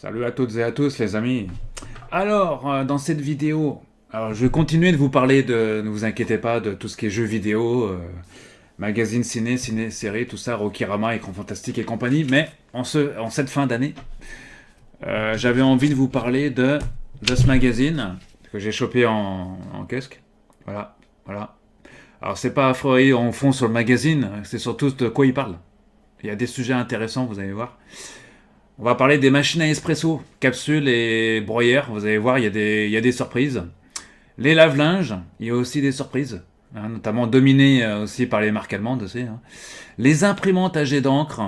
Salut à toutes et à tous les amis. Alors, dans cette vidéo, je vais continuer de vous parler de, ne vous inquiétez pas, de tout ce qui est jeux vidéo, magazine ciné, série, tout ça, Rokirama, Écran Fantastique et compagnie, mais en cette fin d'année, j'avais envie de vous parler de ce magazine que j'ai chopé en kiosque. Voilà, voilà. Alors, c'est pas affreux en fond sur le magazine, c'est surtout de quoi il parle. Il y a des sujets intéressants, vous allez voir. On va parler des machines à espresso, capsules et broyeurs. Vous allez voir, il y a des surprises. Les lave-linges, il y a aussi des surprises, notamment dominées aussi par les marques allemandes aussi. Les imprimantes à jet d'encre,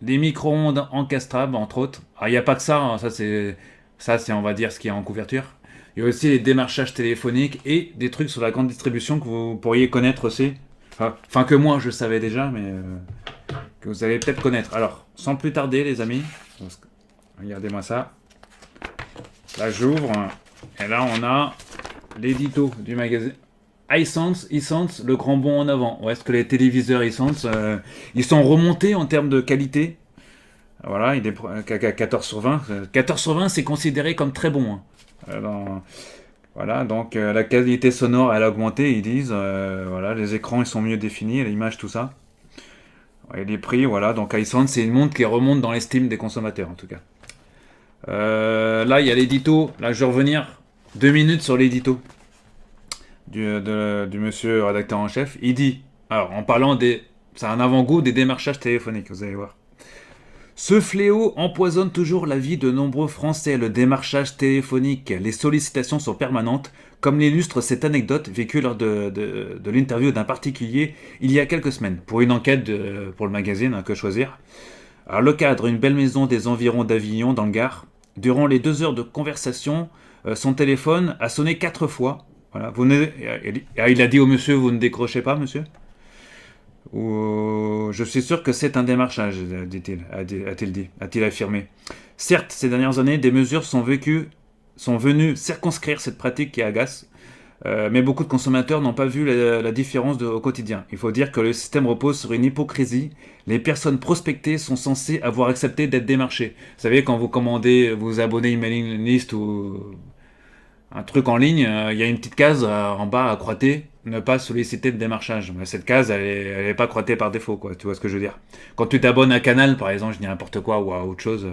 les micro-ondes encastrables, entre autres. Alors, il n'y a pas que ça, ça c'est on va dire ce qui est en couverture. Il y a aussi les démarchages téléphoniques et des trucs sur la grande distribution que vous pourriez connaître aussi. Enfin que moi je savais déjà, mais que vous allez peut-être connaître. Alors, sans plus tarder, les amis, regardez-moi ça. Là, j'ouvre, et là, on a l'édito du magazine. iSense, le grand bond en avant. Où est-ce que les téléviseurs iSense, ils sont remontés en termes de qualité. Voilà, il est 14 sur 20. 14 sur 20, c'est considéré comme très bon. Voilà, donc la qualité sonore, elle a augmenté, ils disent. Voilà, les écrans, ils sont mieux définis, l'image, tout ça. Et les prix, voilà, donc iSound, c'est une montre qui remonte dans l'estime des consommateurs, en tout cas. Là, il y a l'édito. Là, je vais revenir 2 minutes sur l'édito du monsieur rédacteur en chef. Il dit, alors, en parlant des... C'est un avant-goût des démarchages téléphoniques, vous allez voir. Ce fléau empoisonne toujours la vie de nombreux Français. Le démarchage téléphonique, les sollicitations sont permanentes, comme l'illustre cette anecdote vécue lors de l'interview d'un particulier il y a quelques semaines, pour une enquête pour le magazine Que choisir. Alors, le cadre, une belle maison des environs d'Avignon, dans le Gard. Durant les 2 heures de conversation, son téléphone a sonné 4 fois. Voilà, il a dit au monsieur, vous ne décrochez pas, monsieur. Je suis sûr que c'est un démarchage, a-t-il affirmé. Certes, ces dernières années, des mesures sont venues circonscrire cette pratique qui agace, mais beaucoup de consommateurs n'ont pas vu la différence au quotidien. Il faut dire que le système repose sur une hypocrisie. Les personnes prospectées sont censées avoir accepté d'être démarchées. Vous savez, quand vous commandez, vous abonnez à une mailing list ou un truc en ligne, il y a une petite case en bas à croiter, ne pas solliciter de démarchage. Mais cette case, elle est pas croitée par défaut, quoi. Tu vois ce que je veux dire. Quand tu t'abonnes à Canal, par exemple, je dis n'importe quoi, ou à autre chose,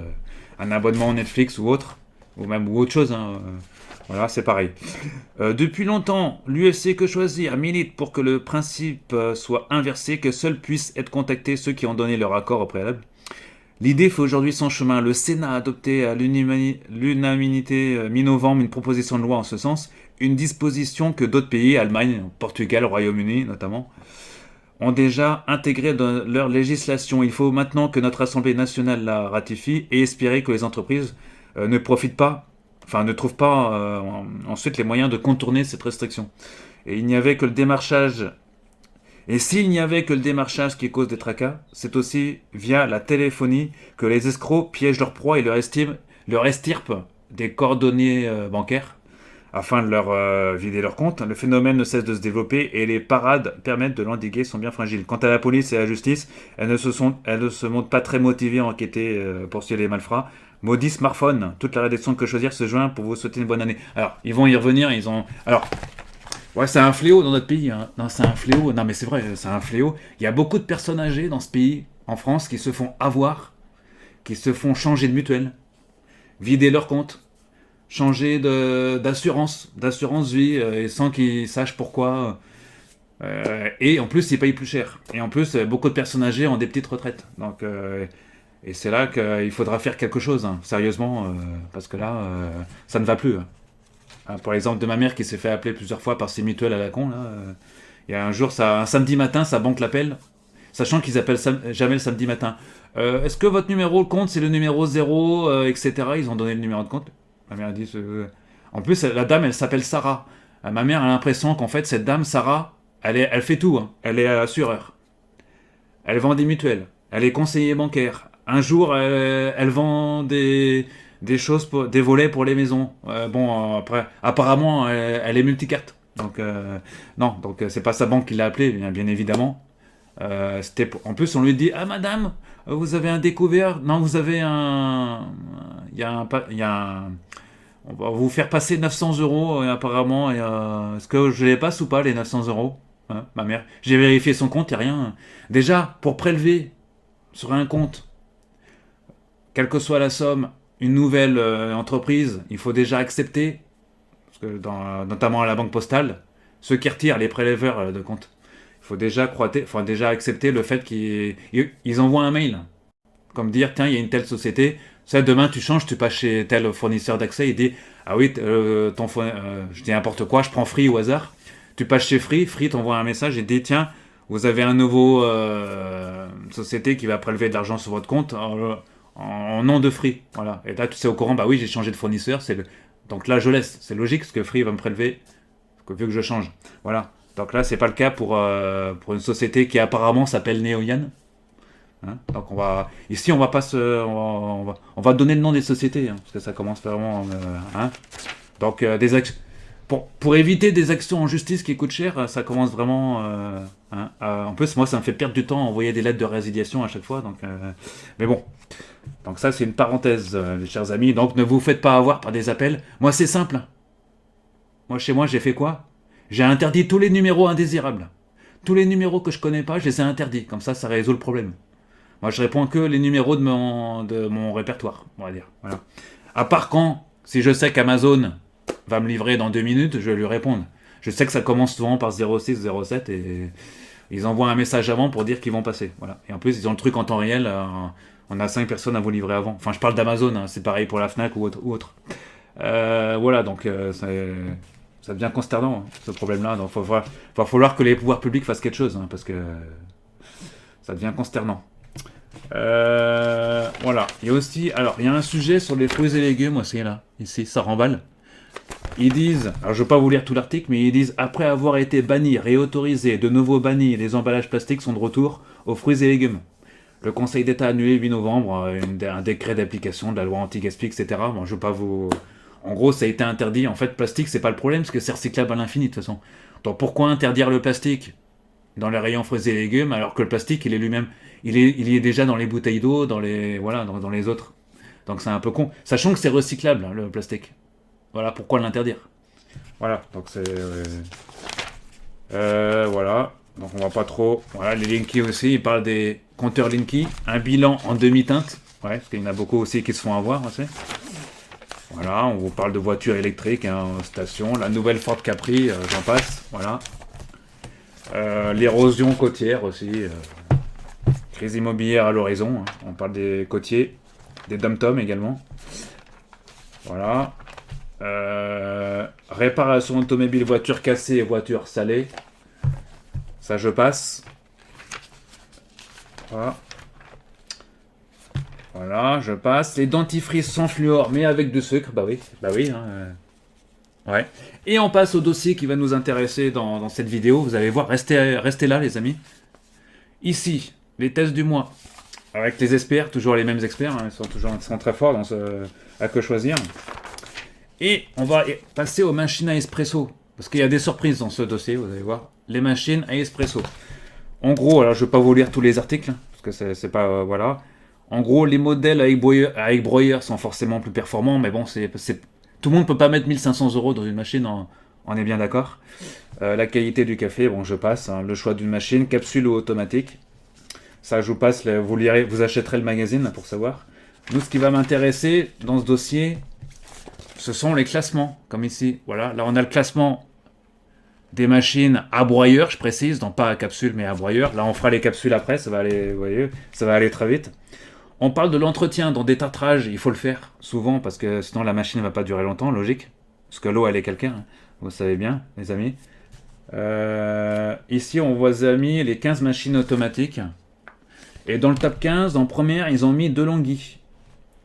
un abonnement Netflix ou autre, ou autre chose, voilà, c'est pareil. Depuis longtemps, l'UFC Que choisir milite pour que le principe soit inversé, que seuls puissent être contactés ceux qui ont donné leur accord au préalable. L'idée fait aujourd'hui son chemin. Le Sénat a adopté à l'unanimité mi-novembre une proposition de loi en ce sens, une disposition que d'autres pays, Allemagne, Portugal, Royaume-Uni notamment, ont déjà intégrée dans leur législation. Il faut maintenant que notre Assemblée nationale la ratifie et espérer que les entreprises ne profitent pas, enfin ne trouvent pas ensuite les moyens de contourner cette restriction. Et il n'y avait que le démarchage Et s'il n'y avait que le démarchage qui cause des tracas, c'est aussi via la téléphonie que les escrocs piègent leur proie et leur estirpent des coordonnées bancaires afin de leur vider leur compte. Le phénomène ne cesse de se développer et les parades permettent de l'endiguer sont bien fragiles. Quant à la police et à la justice, elles ne se montrent pas très motivées à enquêter pour suivre les malfrats. Maudit smartphone, toute la rédaction de Que choisir se joint pour vous souhaiter une bonne année. Alors, ils vont y revenir, Alors, ouais, c'est un fléau dans notre pays. Non, c'est un fléau. Non, mais c'est vrai, c'est un fléau. Il y a beaucoup de personnes âgées dans ce pays, en France, qui se font avoir, qui se font changer de mutuelle, vider leur compte, changer d'assurance vie, et sans qu'ils sachent pourquoi. Et en plus, ils payent plus cher. Et en plus, beaucoup de personnes âgées ont des petites retraites. Donc, et c'est là qu'il faudra faire quelque chose, sérieusement, parce que là, ça ne va plus. Pour l'exemple de ma mère qui s'est fait appeler plusieurs fois par ses mutuelles à la con, là. Il y a un jour, un samedi matin, sa banque l'appelle, sachant qu'ils appellent jamais le samedi matin. Est-ce que votre numéro de compte, c'est le numéro 0, etc. Ils ont donné le numéro de compte. Ma mère a dit... En plus, la dame, elle s'appelle Sarah. Ma mère a l'impression qu'en fait, cette dame, Sarah, elle fait tout. Elle est assureur. Elle vend des mutuelles. Elle est conseiller bancaire. Un jour, elle vend des choses, des volets pour les maisons. Après, apparemment, elle est multicarte. Donc, non, donc c'est pas sa banque qui l'a appelé, bien évidemment. En plus, on lui dit, ah madame, vous avez un découvert. Non, vous avez On va vous faire passer 900 euros apparemment. Est-ce que je les passe ou pas les 900 euros, hein, ma mère? J'ai vérifié son compte, il n'y a rien. Déjà, pour prélever sur un compte, quelle que soit la somme, une nouvelle entreprise, il faut déjà accepter, parce que notamment à la banque postale, ceux qui retirent les prélèveurs de compte, il faut déjà accepter le fait qu'ils envoient un mail, comme dire, tiens, il y a une telle société, ça, demain tu changes, tu passes chez tel fournisseur d'accès, il dit, ah oui, je dis n'importe quoi, je prends Free au hasard, tu passes chez Free t'envoie un message et dit, tiens, vous avez un nouveau société qui va prélever de l'argent sur votre compte en nom de Free, voilà. Et là, tu sais au courant, bah oui, j'ai changé de fournisseur, donc là, je laisse, c'est logique, parce que Free va me prélever, vu que je change, voilà. Donc là, c'est pas le cas pour une société qui apparemment s'appelle Neoyan. Hein, donc ici, on va pas on va donner le nom des sociétés, hein, parce que ça commence vraiment, hein. Donc pour éviter des actions en justice qui coûtent cher, ça commence vraiment, hein, en plus, moi, ça me fait perdre du temps à envoyer des lettres de résiliation à chaque fois, donc mais bon. Donc ça, c'est une parenthèse, les chers amis. Donc ne vous faites pas avoir par des appels. Moi, c'est simple. Moi, chez moi, j'ai fait quoi? J'ai interdit tous les numéros indésirables. Tous les numéros que je connais pas, je les ai interdits. Comme ça résout le problème. Moi, je réponds que les numéros de mon répertoire, on va dire. Voilà. À part si je sais qu'Amazon va me livrer dans 2 minutes, je vais lui répondre. Je sais que ça commence souvent par 06, 07 et ils envoient un message avant pour dire qu'ils vont passer. Voilà. Et en plus, ils ont le truc en temps réel. On a 5 personnes à vous livrer avant. Enfin, je parle d'Amazon, hein, c'est pareil pour la Fnac ou autre. Voilà, donc ça devient consternant, hein, ce problème-là. Donc il va falloir que les pouvoirs publics fassent quelque chose, hein, parce que ça devient consternant. Voilà. Il y a aussi, alors il y a un sujet sur les fruits et légumes aussi là, ici, ça remballe. Ils disent, alors je ne vais pas vous lire tout l'article, mais ils disent après avoir été bannis, réautorisés, de nouveau bannis, les emballages plastiques sont de retour aux fruits et légumes. Le Conseil d'État a annulé le 8 novembre un décret d'application de la loi anti-gaspi, etc. Bon, je veux pas vous. En gros, ça a été interdit. En fait, plastique, c'est pas le problème, parce que c'est recyclable à l'infini de toute façon. Donc pourquoi interdire le plastique dans les rayons fruits et légumes, alors que le plastique, il est lui-même, il est déjà dans les bouteilles d'eau, dans les autres. Donc c'est un peu con, sachant que c'est recyclable, hein, le plastique. Voilà, pourquoi l'interdire? Voilà, donc c'est voilà. Donc on va pas trop. Voilà, les Linky aussi, ils parlent des compteurs Linky, un bilan en demi-teinte. Ouais, parce qu'il y en a beaucoup aussi qui se font avoir aussi. Voilà, on vous parle de voitures électriques, hein, station, la nouvelle Ford Capri, j'en passe. Voilà. L'érosion côtière aussi. Crise immobilière à l'horizon. Hein. On parle des côtiers, des dom-toms également. Voilà. Réparation automobile, voiture cassée et voiture salée. Ça, je passe. Voilà. Voilà, je passe. Les dentifrices sans fluor, mais avec du sucre. Bah oui. Hein, ouais. Et on passe au dossier qui va nous intéresser dans cette vidéo. Vous allez voir, restez là, les amis. Ici, les tests du mois. Avec les experts, toujours les mêmes experts. Hein, ils sont très forts à que choisir. Et on va passer aux machines à espresso. Parce qu'il y a des surprises dans ce dossier, vous allez voir. Les machines à espresso. En gros, alors je ne vais pas vous lire tous les articles, parce que c'est pas... voilà. En gros, les modèles avec broyeur sont forcément plus performants, mais bon, tout le monde ne peut pas mettre 1500 € dans une machine, on est bien d'accord. La qualité du café, bon, je passe. Hein, le choix d'une machine, capsule ou automatique. Ça, je vous passe, vous achèterez le magazine pour savoir. Nous, ce qui va m'intéresser dans ce dossier, ce sont les classements, comme ici. Voilà, là, on a le classement des machines à broyeur, je précise, donc pas à capsule, mais à broyeur. Là, on fera les capsules après, ça va aller, vous voyez, ça va aller très vite. On parle de l'entretien dans des tartrages, il faut le faire souvent, parce que sinon la machine ne va pas durer longtemps, logique. Parce que l'eau, elle est calcaire, hein. Vous savez bien, les amis. Ici, on voit, les amis, les 15 machines automatiques. Et dans le top 15, en première, ils ont mis DeLonghi.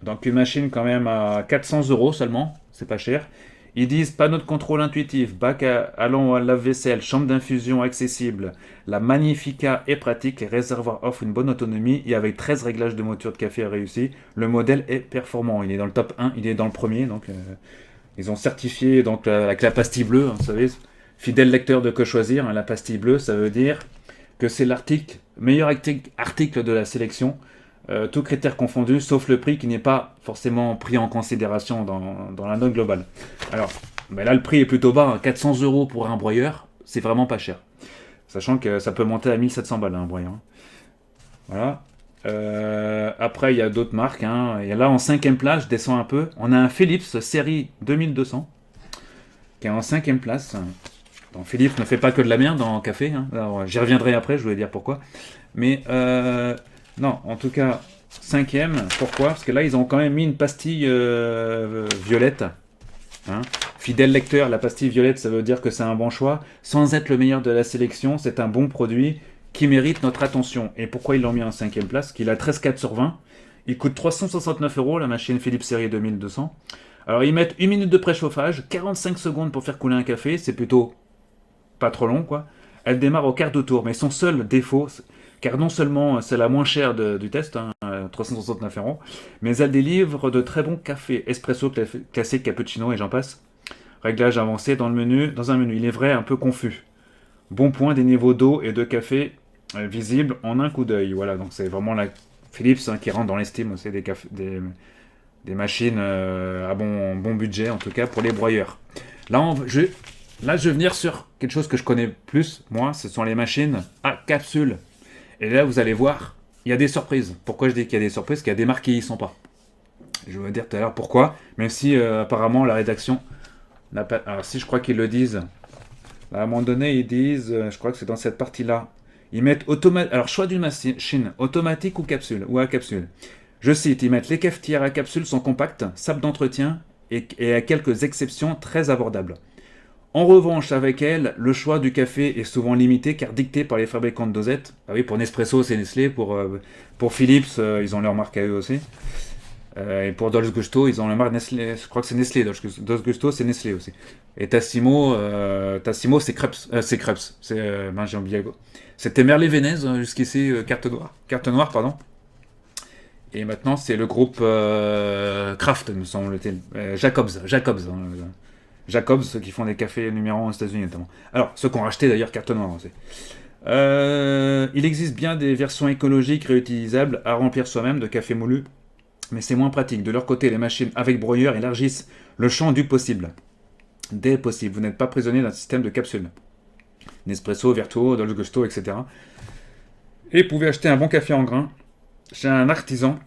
Donc une machine quand même à 400 € seulement, c'est pas cher. Ils disent panneau de contrôle intuitif, bac allant à lave-vaisselle, chambre d'infusion accessible. La Magnifica est pratique, les réservoirs offrent une bonne autonomie et avec 13 réglages de moteur de café réussis. Le modèle est performant, il est dans le top 1, il est dans le premier. Donc ils ont certifié donc, avec la pastille bleue, hein, vous savez, fidèle lecteur de Que Choisir, hein, la pastille bleue, ça veut dire que c'est l'article, meilleur article de la sélection. tout critère confondu, sauf le prix qui n'est pas forcément pris en considération dans la note globale. Alors, ben là, le prix est plutôt bas, hein, 400 euros pour un broyeur, c'est vraiment pas cher. Sachant que ça peut monter à 1700 balles, un broyeur. Voilà. Après, il y a d'autres marques. Hein. Et là, en cinquième place, je descends un peu. On a un Philips série 2200 qui est en cinquième place. Donc, Philips ne fait pas que de la merde en café. Hein. Alors, j'y reviendrai après, je voulais dire pourquoi. Mais non, en tout cas, cinquième. Pourquoi? Parce que là, ils ont quand même mis une pastille violette. Hein. Fidèle lecteur, la pastille violette, ça veut dire que c'est un bon choix. Sans être le meilleur de la sélection, c'est un bon produit qui mérite notre attention. Et pourquoi ils l'ont mis en cinquième place? Qu'il a 13,4 sur 20. Il coûte 369 euros, la machine Philips série 2200. Alors, ils mettent 1 minute de préchauffage, 45 secondes pour faire couler un café. C'est plutôt pas trop long, quoi. Elle démarre au quart de tour. Mais son seul défaut, car non seulement c'est la moins chère du test, hein, 369 euros, mais elle délivre de très bons cafés, espresso, classique, cappuccino et j'en passe. Réglage avancé dans un menu. Il est vrai, un peu confus. Bon point des niveaux d'eau et de café visibles en un coup d'œil. Voilà, donc c'est vraiment la Philips qui rentre dans l'estime aussi des machines à bon budget, en tout cas pour les broyeurs. Là, je vais venir sur quelque chose que je connais plus, moi, ce sont les machines à capsule. Et là, vous allez voir, il y a des surprises. Pourquoi je dis qu'il y a des surprises? Parce qu'il y a des marques qui n'y sont pas. Je vais vous dire tout à l'heure pourquoi, même si apparemment la rédaction n'a pas... Alors si je crois qu'ils le disent, à un moment donné, ils disent, je crois que c'est dans cette partie-là, ils mettent alors choix d'une machine, automatique ou capsule, ou à capsule. Je cite, ils mettent les cafetières à capsule sont compactes, simples d'entretien et à quelques exceptions très abordables. En revanche, avec elle, le choix du café est souvent limité car dicté par les fabricants de dosettes. Ah oui, pour Nespresso, c'est Nestlé, pour Philips, ils ont leur marque à eux aussi. Et pour Dolce Gusto, ils ont la marque Nestlé. Je crois que c'est Nestlé. Dolce Gusto, c'est Nestlé aussi. Et Tassimo, c'est Krebs. C'est Krebs. J'ai oublié. C'était Merlet Vénez jusqu'ici, carte noire. Carte noire, pardon. Et maintenant, c'est le groupe Kraft, me semble-t-il. Jacobs. Jacobs, ceux qui font des cafés numéro 1 aux États-Unis notamment. Alors, ceux qui ont racheté d'ailleurs carte noire aussi. Il existe bien des versions écologiques réutilisables à remplir soi-même de café moulu, mais c'est moins pratique. De leur côté, les machines avec broyeur élargissent le champ du possible. Des possibles. Vous n'êtes pas prisonnier d'un système de capsules. Nespresso, Vertuo, Dolce Gusto, etc. Et vous pouvez acheter un bon café en grains chez un artisan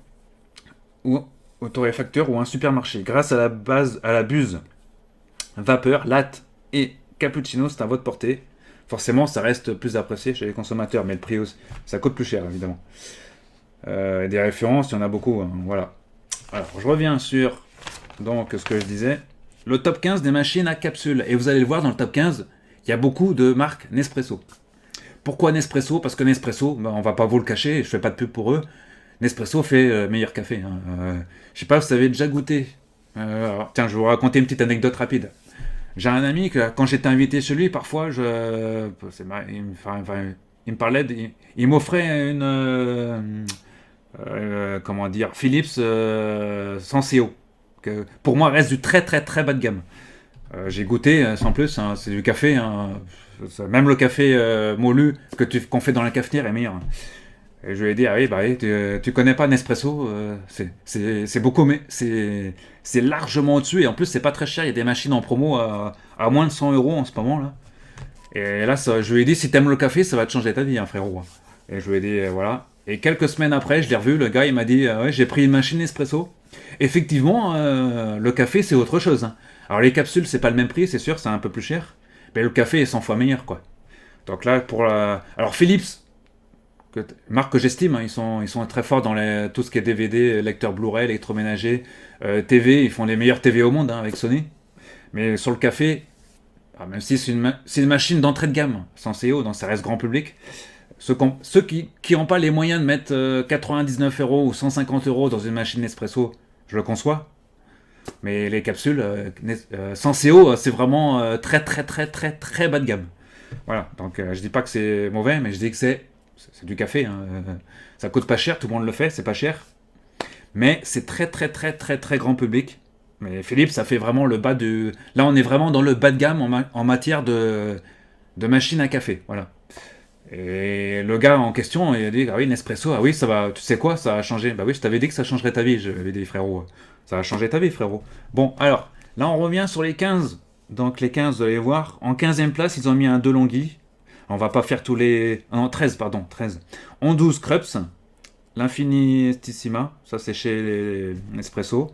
ou au torréfacteur ou un supermarché. Grâce à la buse vapeur, latte et cappuccino, c'est à votre portée. Forcément, ça reste plus apprécié chez les consommateurs, mais le prix aussi, ça coûte plus cher, évidemment. Des références, il y en a beaucoup. Hein, voilà. Alors, je reviens sur donc, ce que je disais. Le top 15 des machines à capsule. Et vous allez le voir, dans le top 15, il y a beaucoup de marques Nespresso. Pourquoi Nespresso? Parce que Nespresso, on va pas vous le cacher, je fais pas de pub pour eux. Nespresso fait meilleur café. Hein. Je sais pas, vous avez déjà goûté. Tiens, je vais vous raconter une petite anecdote rapide. J'ai un ami que quand j'étais invité chez lui, parfois, il me parlait, il m'offrait une, comment dire, Philips Senseo, que pour moi reste du très très très bas de gamme. J'ai goûté sans plus, hein, c'est du café, hein, même le café moulu qu'on fait dans la cafetière est meilleur. Et je lui ai dit, ah oui, bah, tu connais pas Nespresso, c'est beaucoup, mais c'est largement au-dessus, et en plus c'est pas très cher, il y a des machines en promo à moins de 100 euros en ce moment là. Et là, je lui ai dit, si t'aimes le café, ça va te changer ta vie, hein, frérot. Et je lui ai dit, voilà. Et quelques semaines après, je l'ai revu, le gars il m'a dit, ouais, j'ai pris une machine Nespresso. Effectivement, le café c'est autre chose. Hein. Alors les capsules c'est pas le même prix, c'est sûr, c'est un peu plus cher, mais le café est 100 fois meilleur, quoi. Donc là, alors Philips, marque que j'estime, hein, ils sont très forts dans tout ce qui est DVD, lecteur Blu-ray, électroménager, TV, ils font les meilleurs TV au monde hein, avec Sony. Mais sur le café, même si c'est une machine d'entrée de gamme, Senseo, donc ça reste grand public, ceux qui n'ont pas les moyens de mettre 99 euros ou 150 euros dans une machine Nespresso, je le conçois. Mais les capsules, Senseo, c'est vraiment très très très très très bas de gamme. Voilà, donc je dis pas que c'est mauvais, mais je dis que c'est du café. Hein. Ça coûte pas cher, tout le monde le fait, c'est pas cher. Mais c'est très très très très très grand public. Mais Philips, ça fait vraiment le bas du... Là, on est vraiment dans le bas de gamme en matière de machine à café. Voilà. Et le gars en question, il a dit, ah oui, Nespresso, ah oui, ça va, tu sais quoi, ça a changé. Bah oui, je t'avais dit que ça changerait ta vie, je l'avais dit, frérot. Ça va changer ta vie, frérot. Bon, alors, là, on revient sur les 15. Donc, les 15, vous allez voir. En 15e place, ils ont mis un DeLonghi. On va pas faire tous les. Non, 13, pardon, 13. En 12, Krups, l'Infinitissima. Ça, c'est chez les Nespresso.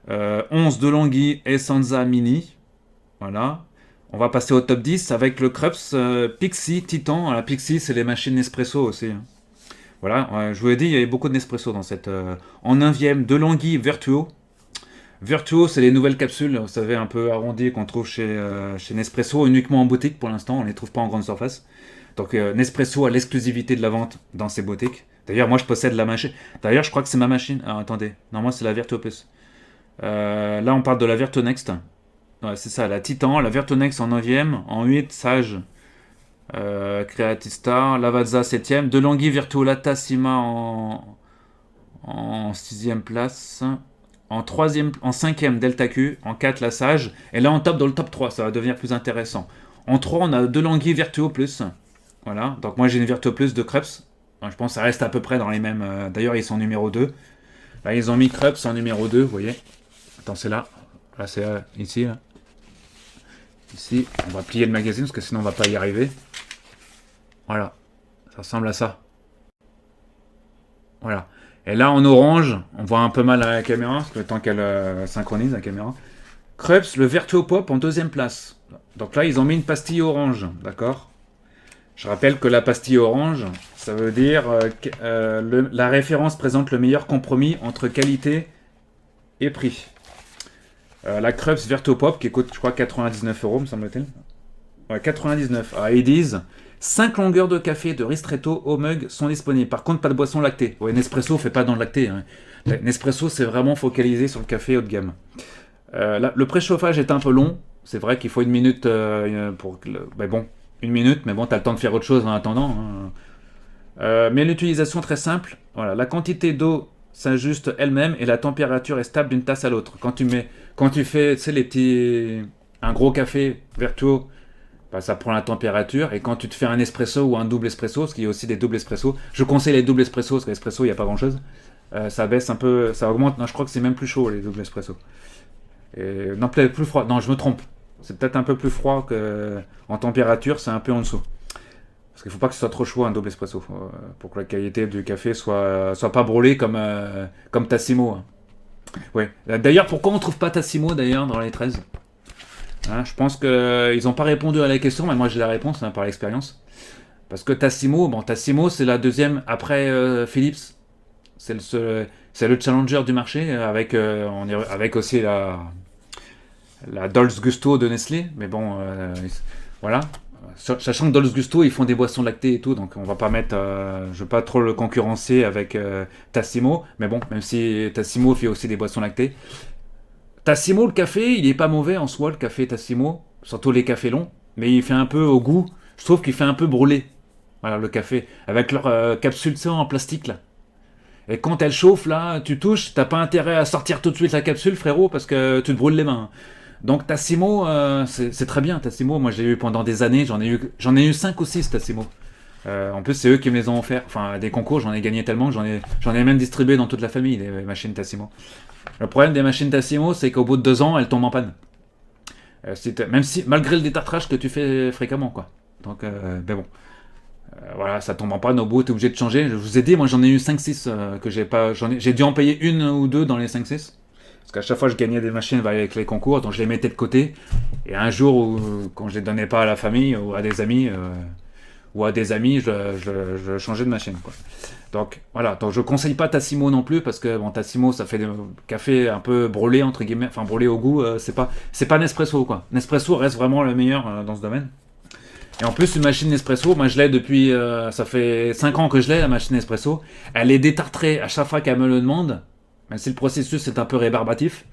11, DeLonghi Essenza Mini. Voilà. On va passer au top 10 avec le Krups Pixie Titan. La Pixie, c'est les machines Nespresso aussi, hein. Voilà, je vous l'ai dit, il y avait beaucoup de Nespresso dans cette. En 9e, DeLonghi Virtuo. Virtuo, c'est les nouvelles capsules, vous savez, un peu arrondies qu'on trouve chez Nespresso, uniquement en boutique pour l'instant, on ne les trouve pas en grande surface. Donc Nespresso a l'exclusivité de la vente dans ses boutiques. D'ailleurs, moi je possède la machine. D'ailleurs, je crois que c'est ma machine. Ah, attendez, non, moi c'est la Virtuo Plus. Là, on parle de la Virtuo Next. Ouais, c'est ça, la Titan, la Virtuo Next en 9e, en 8, Sage, Creatista, Lavazza 7e, DeLonghi Virtuo Latasima en 6e place. En 3e, en 5e, Delta Q. En 4, la Sage. Et là, on tape dans le top 3. Ça va devenir plus intéressant. En 3, on a DeLonghi Virtuo Plus. Voilà. Donc, moi, j'ai une Virtuo Plus de Krups. Je pense que ça reste à peu près dans les mêmes. D'ailleurs, ils sont en numéro 2. Là, ils ont mis Krups en numéro 2. Vous voyez. Attends, c'est là. Là, c'est ici. Là. Ici. On va plier le magazine parce que sinon, on va pas y arriver. Voilà. Ça ressemble à ça. Voilà. Et là, en orange, on voit un peu mal à la caméra, parce que le temps qu'elle synchronise la caméra. Krups, le Virtuo Pop en 2e place. Donc là, ils ont mis une pastille orange, d'accord. Je rappelle que la pastille orange, ça veut dire que la référence présente le meilleur compromis entre qualité et prix. La Krups Virtuo Pop, qui coûte, je crois, 99 euros, me semble-t-il. Ouais, 99. Ah, ils disent 5 longueurs de café de ristretto au mug sont disponibles. Par contre, pas de boisson lactée. Ouais, Nespresso fait pas dans le lacté, hein. Nespresso, c'est vraiment focalisé sur le café haut de gamme. Le préchauffage est un peu long. C'est vrai qu'il faut une minute pour. Mais bon, une minute, mais bon, t'as le temps de faire autre chose en attendant, hein. Mais l'utilisation très simple. Voilà, la quantité d'eau s'ajuste elle-même et la température est stable d'une tasse à l'autre. Quand tu fais, tu sais, un gros café Virtuo, bah, ça prend la température. Et quand tu te fais un espresso ou un double espresso, parce qu'il y a aussi des doubles espresso, je conseille les doubles espresso parce que l'espresso il n'y a pas grand chose. Ça baisse un peu, ça augmente. Non, je crois que c'est même plus chaud les doubles espresso. Et, non, peut-être plus froid. Non, je me trompe. C'est peut-être un peu plus froid en température, c'est un peu en dessous. Parce qu'il ne faut pas que ce soit trop chaud un double espresso pour que la qualité du café soit pas brûlée comme Tassimo, hein. Ouais. D'ailleurs, pourquoi on ne trouve pas Tassimo d'ailleurs dans les 13? Hein, je pense qu'ils n'ont pas répondu à la question, mais moi j'ai la réponse, hein, par l'expérience. Parce que Tassimo c'est la deuxième après Philips. C'est le challenger du marché avec aussi la Dolce Gusto de Nestlé. Mais bon, voilà. Sachant que Dolce Gusto, ils font des boissons lactées et tout, donc on va pas mettre. Je veux pas trop le concurrencer avec Tassimo, mais bon, même si Tassimo fait aussi des boissons lactées. Tassimo, le café, il est pas mauvais en soi, le café Tassimo, surtout les cafés longs, mais il fait un peu au goût, je trouve qu'il fait un peu brûlé. Voilà, le café, avec leur capsule de en plastique là. Et quand elle chauffe là, tu touches, t'as pas intérêt à sortir tout de suite la capsule, frérot, parce que tu te brûles les mains. Donc Tassimo, c'est très bien, Tassimo. Moi, j'ai eu pendant des années, j'en ai eu 5 ou 6 Tassimo. En plus, c'est eux qui me les ont offerts. Enfin, des concours, j'en ai gagné tellement que j'en ai même distribué dans toute la famille, les machines Tassimo. Le problème des machines Tassimo, c'est qu'au bout de 2 ans, elles tombent en panne. Même si, malgré le détartrage que tu fais fréquemment, quoi. Donc, mais bon. Voilà, ça tombe en panne au bout, t'es obligé de changer. Je vous ai dit, moi j'en ai eu 5-6 que j'ai pas. J'ai dû en payer une ou deux dans les 5-6. Parce qu'à chaque fois je gagnais des machines avec les concours, donc je les mettais de côté. Et un jour, quand je les donnais pas à la famille ou à des amis, je changeais de machine, quoi. Donc voilà, donc je conseille pas Tassimo non plus, parce que bon, Tassimo ça fait des cafés un peu brûlés, entre guillemets, enfin brûlés au goût, c'est pas Nespresso, quoi. Nespresso reste vraiment le meilleur dans ce domaine. Et en plus, une machine Nespresso, moi je l'ai depuis. Ça fait 5 ans que je l'ai, la machine Nespresso. Elle est détartrée à chaque fois qu'elle me le demande, même si le processus est un peu rébarbatif.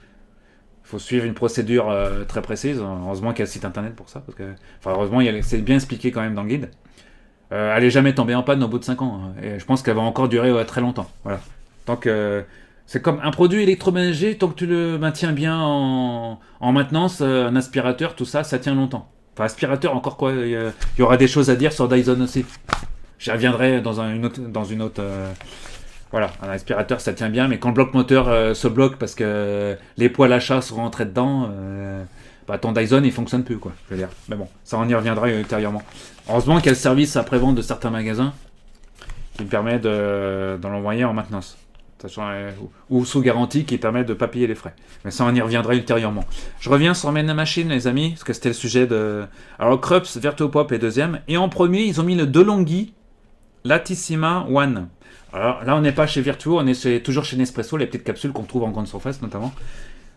Il faut suivre une procédure très précise. Heureusement qu'il y a le site internet pour ça. Heureusement, c'est bien expliqué quand même dans le guide. Elle n'est jamais tombée en panne au bout de 5 ans, hein. Et je pense qu'elle va encore durer très longtemps. Voilà. Donc, c'est comme un produit électroménager, tant que tu le maintiens bien en maintenance, un aspirateur, tout ça, ça tient longtemps. Enfin, aspirateur, encore quoi, il y aura des choses à dire sur Dyson aussi. J'y reviendrai dans une autre voilà, un aspirateur ça tient bien, mais quand le bloc moteur se bloque parce que les poils à chat sont rentrés dedans, bah, ton Dyson il fonctionne plus, quoi. Je veux dire. Mais bon, ça on y reviendra ultérieurement. Heureusement qu'il y a le service après-vente de certains magasins qui me permet de l'envoyer en maintenance. Sachant, ou sous garantie qui permet de ne pas payer les frais. Mais ça on y reviendra ultérieurement. Je reviens sur mes machines, les amis, parce que c'était le sujet de. Alors Krups, Vertopop est deuxième. Et en premier, ils ont mis le DeLonghi Latissima One. Alors là, on n'est pas chez Virtuo, on est toujours chez Nespresso, les petites capsules qu'on trouve en grande surface notamment.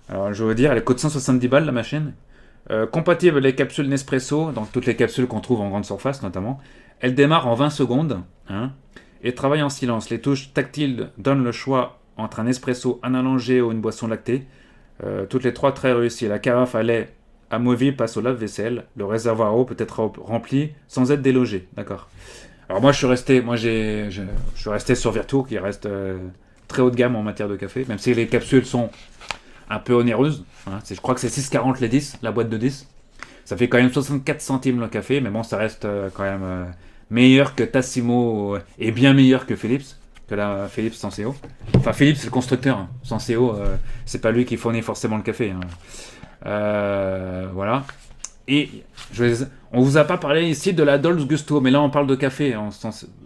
Alors je veux dire, elle coûte 170 balles la machine. Compatible avec les capsules Nespresso, donc toutes les capsules qu'on trouve en grande surface notamment. Elle démarre en 20 secondes hein, et travaille en silence. Les touches tactiles donnent le choix entre un espresso, un allongé ou une boisson lactée. Toutes les trois très réussies. La carafe à lait amovible passe au lave-vaisselle. Le réservoir à eau peut être rempli sans être délogé. D'accord. Alors moi je suis resté sur Virtuo qui reste très haut de gamme en matière de café, même si les capsules sont un peu onéreuses. Hein. Je crois que c'est 6,40 les 10, la boîte de 10. Ça fait quand même 64 centimes le café, mais bon ça reste quand même meilleur que Tassimo et bien meilleur que Philips, que la Philips Senseo. Enfin Philips c'est le constructeur, hein. Senseo c'est pas lui qui fournit forcément le café. Hein. Voilà. Et on vous a pas parlé ici de la Dolce Gusto, mais là on parle de café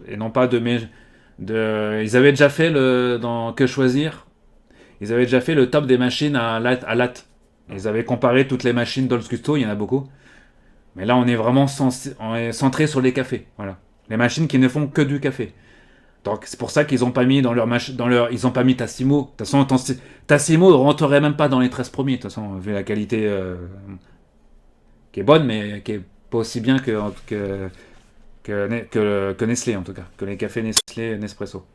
et non pas ils avaient déjà fait dans Que choisir. Ils avaient déjà fait le top des machines à latte. Ils avaient comparé toutes les machines Dolce Gusto, il y en a beaucoup. Mais là on est vraiment centré sur les cafés. Voilà. Les machines qui ne font que du café. Donc c'est pour ça qu'ils n'ont pas mis ils ont pas mis Tassimo. De toute façon, Tassimo ne rentrerait même pas dans les 13 premiers. De toute façon, vu la qualité qui est bonne, mais qui est pas aussi bien que Nestlé en tout cas, que les cafés Nestlé Nespresso.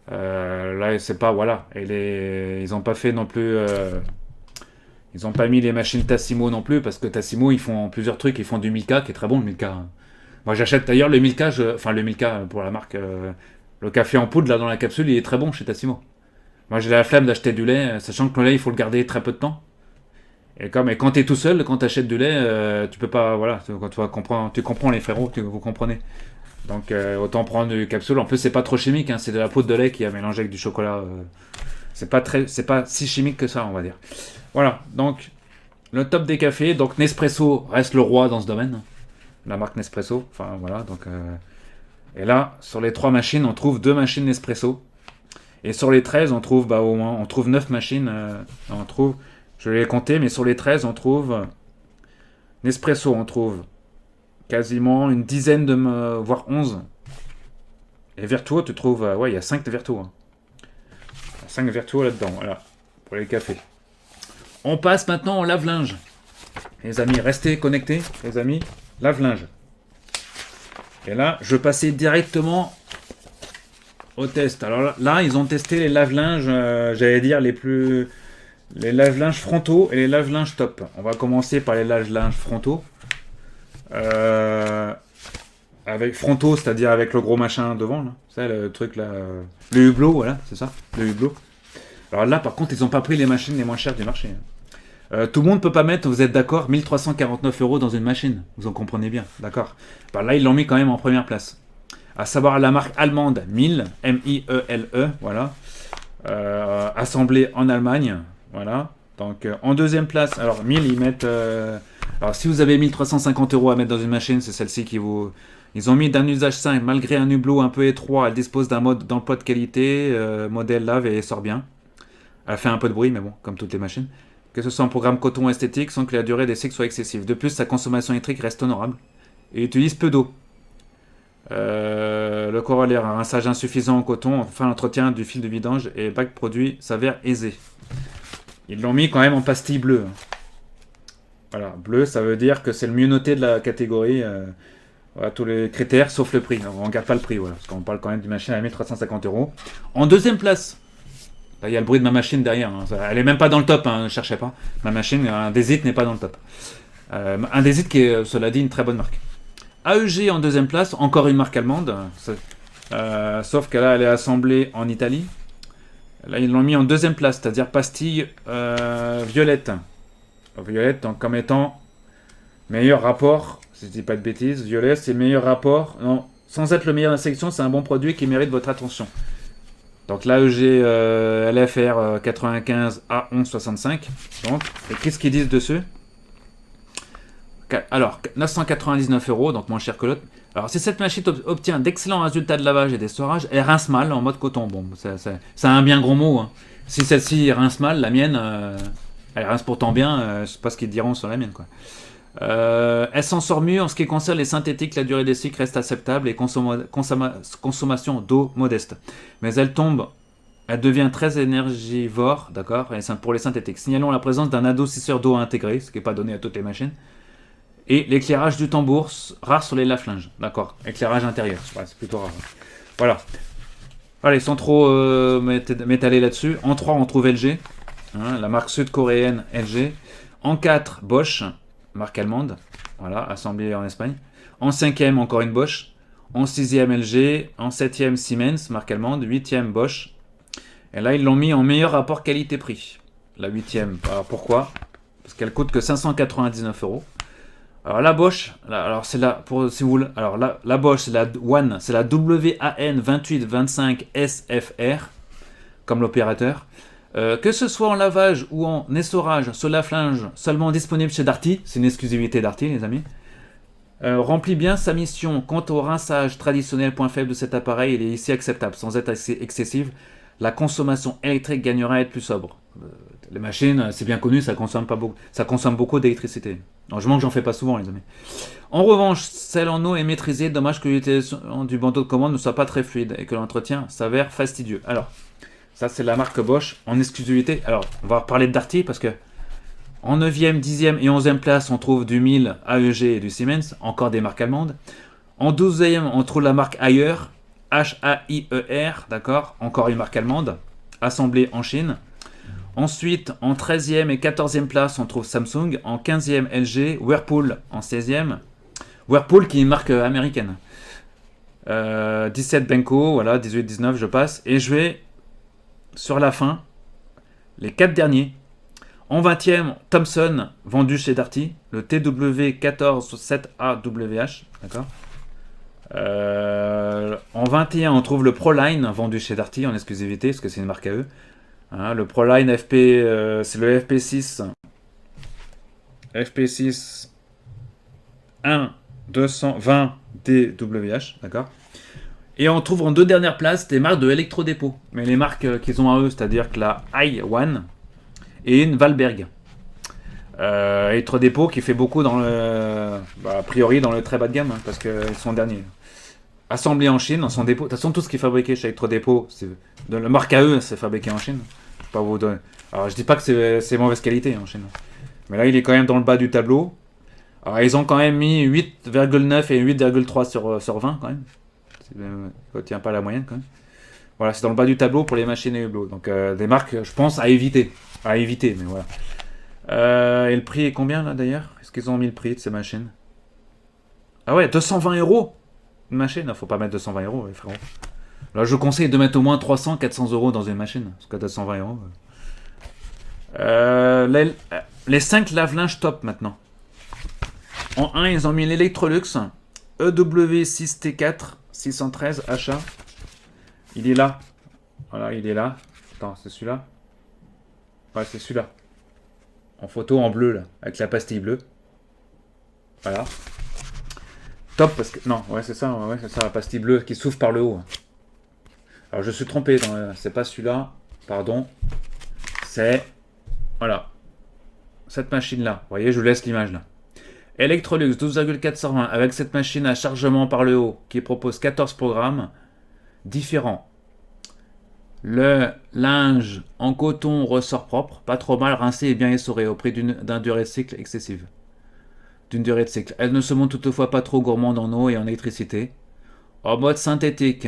Là, c'est pas voilà. Ils ont pas fait non plus. Ils ont pas mis les machines Tassimo non plus parce que Tassimo ils font plusieurs trucs. Ils font du Milka qui est très bon le Milka. Moi j'achète d'ailleurs le Milka, enfin le Milka pour la marque. Le café en poudre là dans la capsule il est très bon chez Tassimo. Moi j'ai la flemme d'acheter du lait, sachant que le lait il faut le garder très peu de temps. Et quand t'es tout seul, quand t'achètes du lait, tu peux pas, voilà, quand tu comprends les frérots, vous comprenez. Donc autant prendre une capsule. En plus c'est pas trop chimique, hein, c'est de la poudre de lait qui a mélangé avec du chocolat. C'est pas si chimique que ça, on va dire. Voilà, donc le top des cafés. Donc Nespresso reste le roi dans ce domaine. La marque Nespresso, enfin voilà. Donc et là sur les 3 machines, on trouve 2 machines Nespresso. Et sur les 13, on trouve au moins, on trouve 9 machines. Je vais les compter, mais sur les 13, on trouve Nespresso, on trouve quasiment une dizaine voire 11. Et Vertuo, tu trouves, ouais, il y a 5 Vertuo. Hein. 5 Vertuo là-dedans, voilà, pour les cafés. On passe maintenant au lave-linge. Les amis, restez connectés, les amis, lave-linge. Et là, je passais directement au test. Alors là, ils ont testé les lave-linges, j'allais dire les lave-linges frontaux et les lave-linges top. On va commencer par les lave-linges frontaux. Avec frontaux, c'est-à-dire avec le gros machin devant, là. C'est le truc là. Le hublot, voilà, c'est ça, le hublot. Alors là, par contre, ils n'ont pas pris les machines les moins chères du marché. Tout le monde peut pas mettre, vous êtes d'accord, 1349 € dans une machine. Vous en comprenez bien, d'accord. Bah, là, ils l'ont mis quand même en première place. À savoir la marque allemande Miele, M-I-E-L-E, voilà. Assemblée en Allemagne. Voilà. Donc en deuxième place, alors 1000 ils mettent. Alors si vous avez 1350 € à mettre dans une machine, c'est celle-ci qui vous. Ils ont mis d'un usage simple, malgré un hublot un peu étroit, elle dispose d'un mode d'emploi de qualité, modèle lave et sort bien. Elle fait un peu de bruit, mais bon, comme toutes les machines. Que ce soit un programme coton esthétique, sans que la durée des cycles soit excessive. De plus, sa consommation électrique reste honorable et utilise peu d'eau. Le corollaire, un rinçage insuffisant en coton, enfin l'entretien du fil de vidange et bac produit s'avère aisé. Ils l'ont mis quand même en pastille bleue. Voilà, bleu, ça veut dire que c'est le mieux noté de la catégorie. Voilà, tous les critères, sauf le prix. On ne regarde pas le prix, voilà, parce qu'on parle quand même d'une machine à 1350 €. En deuxième place, là, il y a le bruit de ma machine derrière. Hein. Elle n'est même pas dans le top, hein, ne cherchez pas. Ma machine, Indesit n'est pas dans le top. Indesit qui est, cela dit, une très bonne marque. AEG en deuxième place, encore une marque allemande. Sauf que là, elle est assemblée en Italie. Là, ils l'ont mis en deuxième place, c'est-à-dire pastille violette. Violette donc, comme étant meilleur rapport, si je dis pas de bêtises, violet c'est meilleur rapport, non, Sans être le meilleur de la sélection, c'est un bon produit qui mérite votre attention. Donc l'AEG LFR 95 A1165. Donc, et qu'est-ce qu'ils disent dessus? Alors, 999 €, donc moins cher que l'autre. Alors, si cette machine obtient d'excellents résultats de lavage et d'essorage, elle rince mal en mode coton. Bon, c'est un bien gros mot. Hein. Si celle-ci rince mal, la mienne, elle rince pourtant bien. Je sais pas ce qu'ils diront sur la mienne, quoi. Elle s'en sort mieux en ce qui concerne les synthétiques. La durée des cycles reste acceptable et consommation d'eau modeste. Mais elle devient très énergivore, d'accord, pour les synthétiques. Signalons la présence d'un adoucisseur d'eau intégré, ce qui n'est pas donné à toutes les machines. Et l'éclairage du tambour, rare sur les lave-linges. D'accord, éclairage intérieur, c'est plutôt rare. Voilà. Allez, sans trop m'étaler là-dessus. En 3, on trouve LG, hein, la marque sud-coréenne LG. En 4, Bosch, marque allemande, voilà, assemblée en Espagne. En 5e, encore une Bosch. En 6e, LG. En 7e, Siemens, marque allemande. 8e, Bosch. Et là, ils l'ont mis en meilleur rapport qualité-prix. La 8e, alors pourquoi? Parce qu'elle coûte que 599 €. Alors la Bosch, alors c'est la pour si vous alors la Bosch c'est la WAN, c'est la WAN2825SFR comme l'opérateur. Que ce soit en lavage ou en essorage, ce lave-linge seulement disponible chez Darty, c'est une exclusivité Darty les amis. Remplit bien sa mission. Quant au rinçage traditionnel, point faible de cet appareil, il est ici acceptable sans être assez excessive. La consommation électrique gagnera à être plus sobre. Les machines, c'est bien connu, ça consomme beaucoup d'électricité. Alors, je manque, j'en fais pas souvent, les amis. En revanche, celle en eau est maîtrisée. Dommage que l'utilisation du bandeau de commande ne soit pas très fluide et que l'entretien s'avère fastidieux. Alors, ça, c'est la marque Bosch en exclusivité. Alors, on va reparler de Darty parce que en 9e, 10e et 11e place, on trouve du Miele, AEG et du Siemens, encore des marques allemandes. En 12e, on trouve la marque Haier, H-A-I-E-R, d'accord, encore une marque allemande, assemblée en Chine. Ensuite, en 13e et 14e place, on trouve Samsung. En 15e, LG. Whirlpool en 16e. Whirlpool qui est une marque américaine. 17 Benko, voilà, 18, 19, je passe. Et je vais sur la fin, les 4 derniers. En 20e, Thomson, vendu chez Darty. Le TW147AWH, d'accord. En 21, on trouve le Proline, vendu chez Darty en exclusivité, parce que c'est une marque à eux. Hein, le Proline FP, c'est le FP6 1220 DWH, d'accord. Et on trouve en 2 dernières places des marques de électrodépôt, mais les marques qu'ils ont à eux, c'est-à-dire que la i1 et une Valberg. Électrodépôt qui fait beaucoup dans le, a priori dans le très bas de gamme, hein, parce qu'ils sont derniers. Assemblé en Chine, dans son dépôt. De toute façon, tout ce qui est fabriqué chez Electrodépôt, c'est de la marque AE, c'est fabriqué en Chine. Je peux pas vous donner. Alors, je dis pas que c'est mauvaise qualité en Chine. Mais là, il est quand même dans le bas du tableau. Alors, ils ont quand même mis 8,9 et 8,3 sur 20 quand même. Ça tient pas la moyenne quand même. Voilà, c'est dans le bas du tableau pour les machines et hublots. Donc, des marques, je pense, à éviter. À éviter, mais voilà. Et le prix est combien là d'ailleurs? Est-ce qu'ils ont mis le prix de ces machines? Ah ouais, 220 € une machine? Non, faut pas mettre 220 €, les frérot. Là, je conseille de mettre au moins 300-400 € dans une machine. Parce que 220 €. Les 5 lave-linges top maintenant. En 1, ils ont mis l'Electrolux EW6T4 613 achat. Il est là. Voilà, il est là. Attends, c'est celui-là? Ouais, c'est celui-là. En photo en bleu, là, avec la pastille bleue. Voilà. Top parce que. Non, ouais, c'est ça, la pastille bleue qui s'ouvre par le haut. Alors, je suis trompé, c'est pas celui-là, pardon. C'est. Voilà. Cette machine-là. Vous voyez, je vous laisse l'image là. Electrolux 12,420 avec cette machine à chargement par le haut qui propose 14 programmes différents. Le linge en coton ressort propre, pas trop mal rincé et bien essoré au prix d'un durée de cycle excessive. D'une durée de cycle. Elle ne se montre toutefois pas trop gourmande en eau et en électricité. En mode synthétique,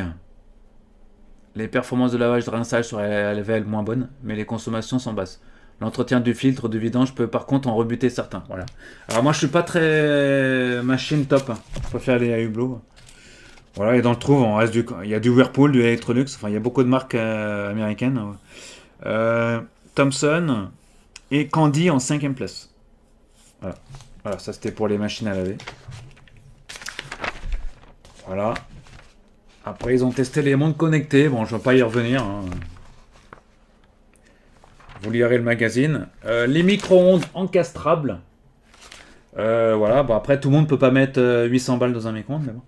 les performances de lavage de rinçage seraient à level moins bonnes, mais les consommations sont basses. L'entretien du filtre de vidange peut par contre en rebuter certains. Voilà. Alors moi je suis pas très machine top. Je préfère les Hublot. Voilà, et dans le trou, il y a du Whirlpool, du Electrolux, enfin il y a beaucoup de marques américaines. Thomson et Candy en 5e place. Voilà. Voilà, ça c'était pour les machines à laver. Voilà. Après, ils ont testé les montres connectées. Bon, je ne vais pas y revenir, hein. Vous lirez le magazine. Les micro-ondes encastrables. Voilà, bon, après, tout le monde peut pas mettre 800 balles dans un micro-ondes, mais bon.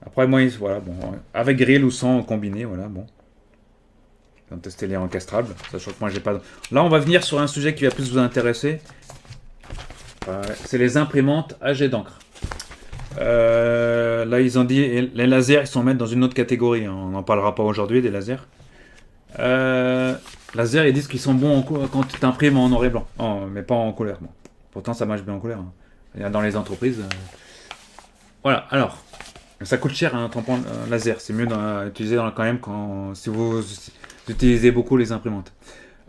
Après, moi, voilà, bon, avec grill ou sans combiné, voilà, bon. Ils ont testé les encastrables, sachant que moi, j'ai pas. Là, on va venir sur un sujet qui va plus vous intéresser. C'est les imprimantes à jet d'encre. Là, ils ont dit les lasers, ils sont mettre dans une autre catégorie, hein. On n'en parlera pas aujourd'hui des lasers. Lasers, ils disent qu'ils sont bons quand tu t'imprimes en noir et blanc, mais pas en couleur. Bon. Pourtant, ça marche bien en couleur, hein. Il y a dans les entreprises. Voilà, alors, ça coûte cher un tampon laser. C'est mieux d'utiliser quand même si vous utilisez beaucoup les imprimantes.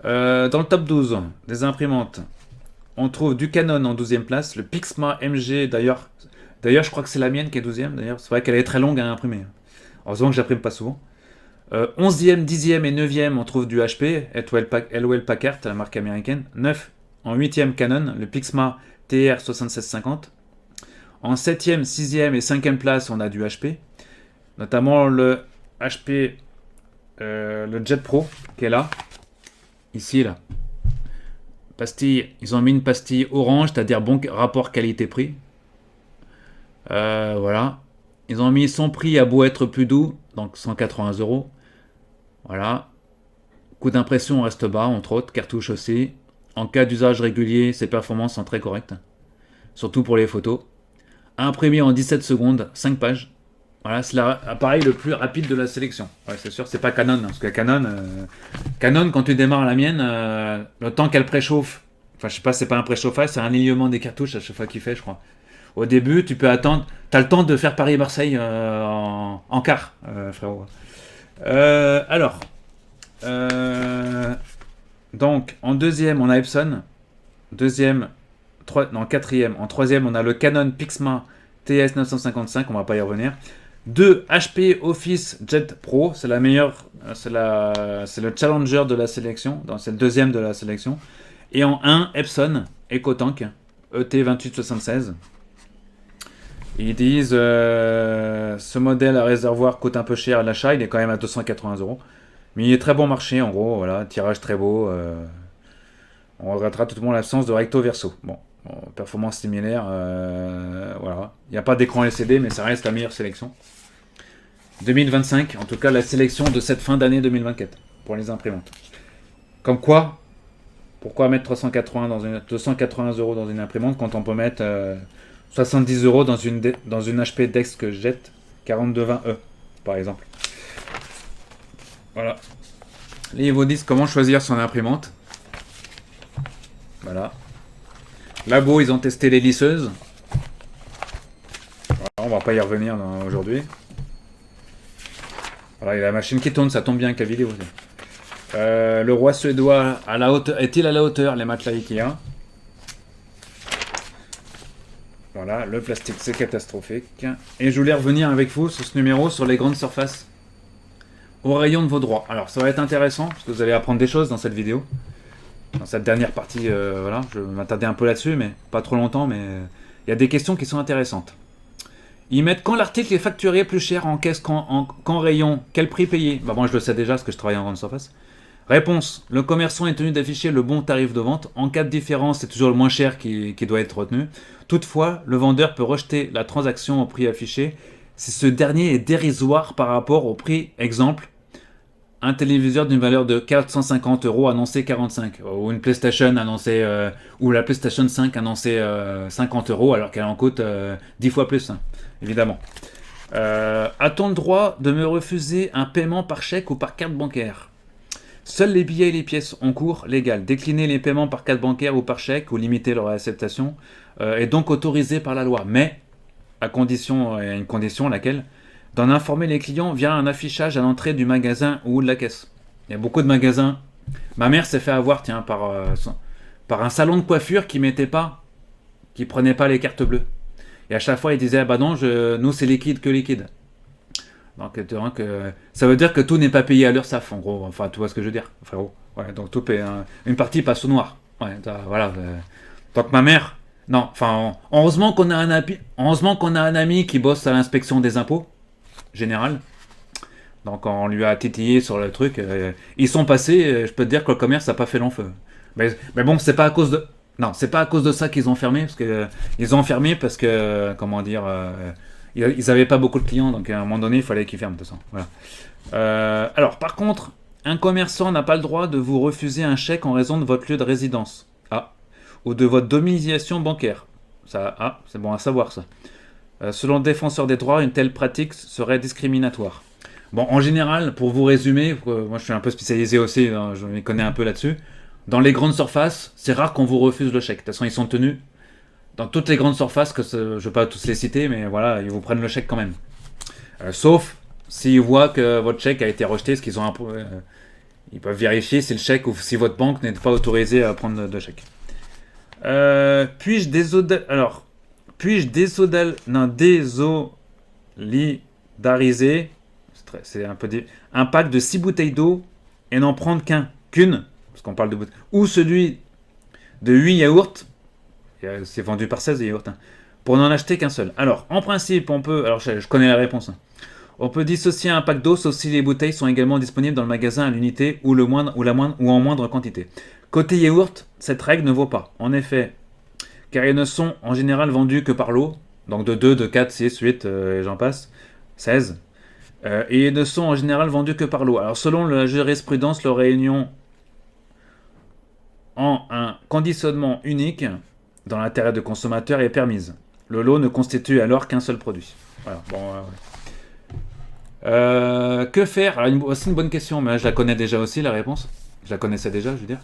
Dans le top 12 des imprimantes, on trouve du Canon en 12e place, le Pixma MG d'ailleurs. D'ailleurs, je crois que c'est la mienne qui est 12e. D'ailleurs, c'est vrai qu'elle est très longue à imprimer. Heureusement que j'imprime pas souvent. 11e, 10e et 9e, on trouve du HP, LOL Packard, la marque américaine. 9 en 8e Canon, le Pixma TR7650. En 7e, 6e et 5e place, on a du HP. Notamment le HP, le Jet Pro, qui est là. Ici, là. Pastille, ils ont mis une pastille orange, c'est-à-dire bon rapport qualité-prix. Voilà. Ils ont mis son prix à beau être plus doux, donc 180 €. Voilà. Coût d'impression reste bas, entre autres, cartouche aussi. En cas d'usage régulier, ses performances sont très correctes. Surtout pour les photos. Imprimé en 17 secondes, 5 pages. Voilà, c'est l'appareil le plus rapide de la sélection. Ouais, c'est sûr, c'est pas Canon, hein, parce que Canon, quand tu démarres la mienne, le temps qu'elle préchauffe, enfin je sais pas, c'est pas un préchauffage, c'est un alignement des cartouches à chaque fois qu'il fait, je crois. Au début, tu peux attendre, t'as le temps de faire Paris-Marseille en quart, frérot. Alors, donc en deuxième, on a Epson. Quatrième. En troisième, on a le Canon Pixma TS955, on va pas y revenir. 2 HP Office Jet Pro, c'est la meilleure, c'est le challenger de la sélection, c'est le deuxième de la sélection. Et en 1, Epson EcoTank ET2876. Ils disent ce modèle à réservoir coûte un peu cher à l'achat, il est quand même à 280 €. Mais il est très bon marché, en gros, voilà, tirage très beau. On regrettera tout le monde l'absence de recto verso. Bon, performance similaire, voilà. Il n'y a pas d'écran LCD, mais ça reste la meilleure sélection. 2025, en tout cas la sélection de cette fin d'année 2024 pour les imprimantes. Comme quoi, pourquoi mettre 280 € dans une imprimante quand on peut mettre 70 € dans une HP Dex que je jette 4220E par exemple. Voilà. Là, ils vous disent comment choisir son imprimante. Voilà. Labo, ils ont testé les lisseuses. Voilà, on va pas y revenir aujourd'hui. Voilà, il y a la machine qui tourne, ça tombe bien avec la vidéo. Le roi suédois est-il à la hauteur, les matelas Ikea? Voilà, le plastique c'est catastrophique. Et je voulais revenir avec vous sur ce numéro sur les grandes surfaces au rayon de vos droits. Alors ça va être intéressant parce que vous allez apprendre des choses dans cette vidéo. Dans cette dernière partie, voilà, je m'attardais un peu là-dessus, mais pas trop longtemps, mais il y a des questions qui sont intéressantes. Ils mettent quand l'article est facturé plus cher en caisse qu'en rayon, quel prix payer? Bah moi je le sais déjà parce que je travaille en grande surface. Réponse, le commerçant est tenu d'afficher le bon tarif de vente. En cas de différence, c'est toujours le moins cher qui doit être retenu. Toutefois, le vendeur peut rejeter la transaction au prix affiché si ce dernier est dérisoire par rapport au prix. Exemple, un téléviseur d'une valeur de 450 € annoncé 45, ou une PlayStation annoncée, ou la PlayStation 5 annoncée 50 € alors qu'elle en coûte 10 fois plus, hein, évidemment. A-t-on le droit de me refuser un paiement par chèque ou par carte bancaire? Seuls les billets et les pièces en cours légal. Décliner les paiements par carte bancaire ou par chèque ou limiter leur acceptation est donc autorisé par la loi, mais à une condition laquelle d'en informer les clients via un affichage à l'entrée du magasin ou de la caisse. Il y a beaucoup de magasins. Ma mère s'est fait avoir par un salon de coiffure qui prenait pas les cartes bleues. Et à chaque fois, il disait ah bah non, nous c'est liquide que liquide. Donc ça veut dire que tout n'est pas payé à l'URSSAF en gros. Enfin, tu vois ce que je veux dire, frérot. Ouais, donc tout une partie passe au noir. Ouais, voilà. Donc ma mère. Non, enfin, heureusement qu'on a un ami qui bosse à l'inspection des impôts général, Donc on lui a titillé sur le truc. Ils sont passés, je peux te dire que le commerce n'a pas fait long feu. Mais bon, c'est pas à cause de... Non, c'est pas à cause de ça qu'ils ont fermé, parce que ils ont fermé parce que, comment dire, ils avaient pas beaucoup de clients, donc à un moment donné, il fallait qu'ils ferment, de toute façon. Voilà. Alors, par contre, un commerçant n'a pas le droit de vous refuser un chèque en raison de votre lieu de résidence. Ah. Ou de votre domiciliation bancaire. Ça, ah, c'est bon à savoir ça. Selon le défenseur des droits, une telle pratique serait discriminatoire. Bon, en général, pour vous résumer, moi je suis un peu spécialisé aussi, hein, je m'y connais un peu là-dessus. Dans les grandes surfaces, c'est rare qu'on vous refuse le chèque. De toute façon, ils sont tenus. Dans toutes les grandes surfaces, je ne vais pas tous les citer, mais voilà, ils vous prennent le chèque quand même. Sauf s'ils voient que votre chèque a été rejeté, parce qu'ils ont ils peuvent vérifier si le chèque ou si votre banque n'est pas autorisée à prendre de chèque. Puis-je alors, puis-je désolidariser, c'est un peu un pack de 6 bouteilles d'eau et n'en prendre qu'une, parce qu'on parle de bouteilles, ou celui de 8 yaourts, c'est vendu par 16 yaourts, hein, pour n'en acheter qu'un seul. Alors, en principe, on peut, alors je connais la réponse, hein. On peut dissocier un pack d'eau sauf si les bouteilles sont également disponibles dans le magasin à l'unité ou en moindre quantité. Côté yaourt, cette règle ne vaut pas. En effet, car ils ne sont en général vendus que par lot, donc de 2, de 4, 6, 8, et j'en passe, 16. Et ils ne sont en général vendus que par lot. Alors selon la jurisprudence, leur réunion en un conditionnement unique dans l'intérêt du consommateur est permise. Le lot ne constitue alors qu'un seul produit. Voilà, bon... que faire? Alors, c'est une bonne question, mais je la connais déjà aussi, la réponse. Je la connaissais déjà, je veux dire.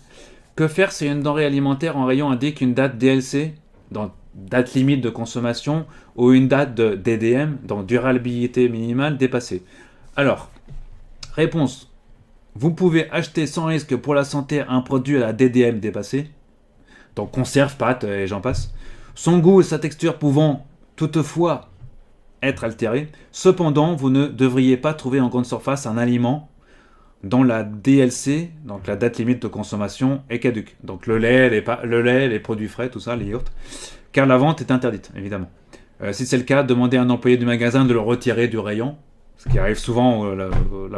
Que faire si une denrée alimentaire en rayon indique une date DLC, donc date limite de consommation, ou une date de DDM, donc durabilité minimale, dépassée? Alors, réponse. Vous pouvez acheter sans risque pour la santé un produit à la DDM dépassée, donc conserve, pâte et j'en passe. Son goût et sa texture pouvant toutefois être altéré. Cependant, vous ne devriez pas trouver en grande surface un aliment dont la DLC, donc la date limite de consommation, est caduque. Donc le lait, les produits frais, tout ça, les yaourts, car la vente est interdite, évidemment. Si c'est le cas, demandez à un employé du magasin de le retirer du rayon, ce qui arrive souvent là